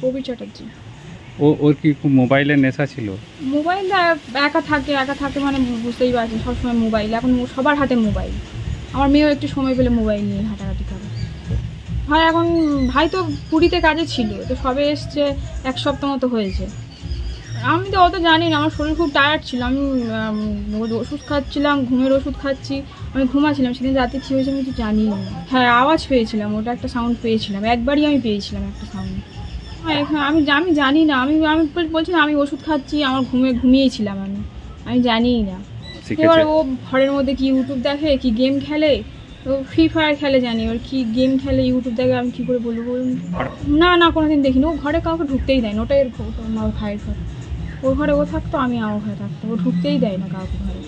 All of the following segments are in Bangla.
প্রবীর চ্যাটার্জি। ওর কি খুব মোবাইলের নেশা ছিল? মোবাইল একা থাকে মানে বুঝতেই পারছেন, সবসময় মোবাইল। এখন সবার হাতে মোবাইল। আমার মেয়েও একটু সময় পেলে মোবাইল নিয়ে হাঁটাহাঁটি করে। ভাই এখন ভাই তো পুরীতে কাজে ছিল, তো সবে এসছে, 1 সপ্তাহ মতো হয়েছে। আমি তো অত জানি না, আমার শরীর খুব টায়ার্ড ছিল। আমি ওষুধ খাচ্ছিলাম, ঘুমের ওষুধ খাচ্ছি, আমি ঘুমাচ্ছিলাম। সেদিন রাতে কী হয়েছে আমি কিছু জানি না। হ্যাঁ, আওয়াজ পেয়েছিলাম, ওটা একটা সাউন্ড পেয়েছিলাম, একবারই আমি পেয়েছিলাম একটা সাউন্ড। হ্যাঁ, আমি আমি জানি না, আমি আমি বলছি না, আমি ওষুধ খাচ্ছি, আমার ঘুমিয়েছিলাম আমি জানিই না। এবার ও ঘরের মধ্যে কি ইউটিউব দেখে, কি গেম খেলে, তো ফ্রি ফায়ার খেলে জানি, ওর কি গেম খেলে, ইউটিউব দেখে, আমি কী করে বলবো বলুন? না কোনোদিন দেখিনি। ও ঘরে কাউকে ঢুকতেই দেয় না, ওটাই আমার ভাইয়ের ঘর। ওর ঘরে ও থাকতো, আমি আমার ঘরে থাকতাম। ও ঢুকতেই দেয় না কাউকে ঘরে,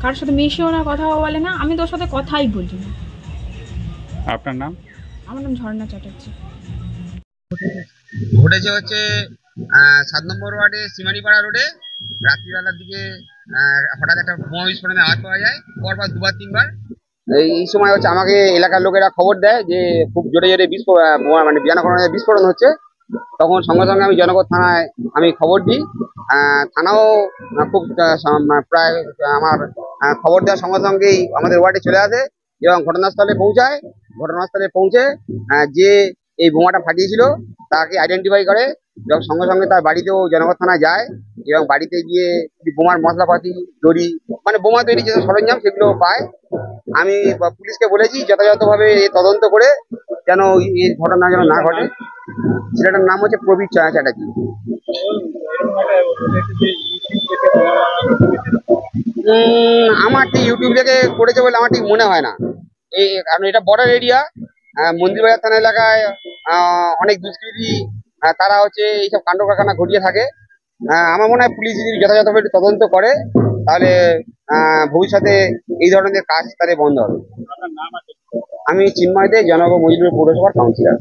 কারোর সাথে মিশেও না, কথাও বলে না। আমি তোর সাথে কথাই বলি না। আপনার নাম? আমার নাম ঝর্ণা চ্যাটার্জি। ঘটেছে হচ্ছে 7 নম্বর ওয়ার্ডে সিমানিপাড়া রোডে রাত্রিবেলার দিকে হঠাৎ একটা বোমা বিস্ফোরণের আওয়াজ পাওয়া যায়, পরপর 2বার 3বার। এই সময় হচ্ছে আমাকে এলাকার লোকেরা খবর দেয় যে খুব জোরে জোরে মানে বিয়ানাকরণের বিস্ফোরণ হচ্ছে। তখন সঙ্গে সঙ্গে আমি জনগণ থানায় আমি খবর দিই। থানাও খুব প্রায় আমার খবর দেওয়ার সঙ্গে সঙ্গেই আমাদের ওয়ার্ডে চলে আসে এবং ঘটনাস্থলে পৌঁছায়। ঘটনাস্থলে পৌঁছে যে এই বোমাটা ফাটিয়েছিল তাকে আইডেন্টিফাই করে এবং সঙ্গে সঙ্গে তার বাড়িতেও জনগণ থানায় যায় এবং বাড়িতে গিয়ে বোমার মশলাপাতি, দড়ি, মানে বোমা তৈরি যে সরঞ্জাম সেগুলো পায়। আমি পুলিশকে বলেছি যথাযথভাবে তদন্ত করে যেন এই ঘটনা যেন না ঘটে। ছেলেটার নাম হচ্ছে প্রবীর চ্যাটার্জি। আমার ঠিক ইউটিউব থেকে করেছে বলে আমার ঠিক মনে হয় না। কারণ এটা বর্ডার এরিয়া, মন্দিরবাজার থানা এলাকায় অনেক দুষ্কৃতী তারা হচ্ছে এইসব কাণ্ড কারখানা ঘটিয়ে থাকে। আমার মনে হয় পুলিশ যদি যথাযথভাবে তদন্ত করে তাহলে ভবিষ্যতে এই ধরনের কাজ তাদের বন্ধ হবে। আমি চিন্ময় দে, জনগণ মজুরি পৌরসভার কাউন্সিলর।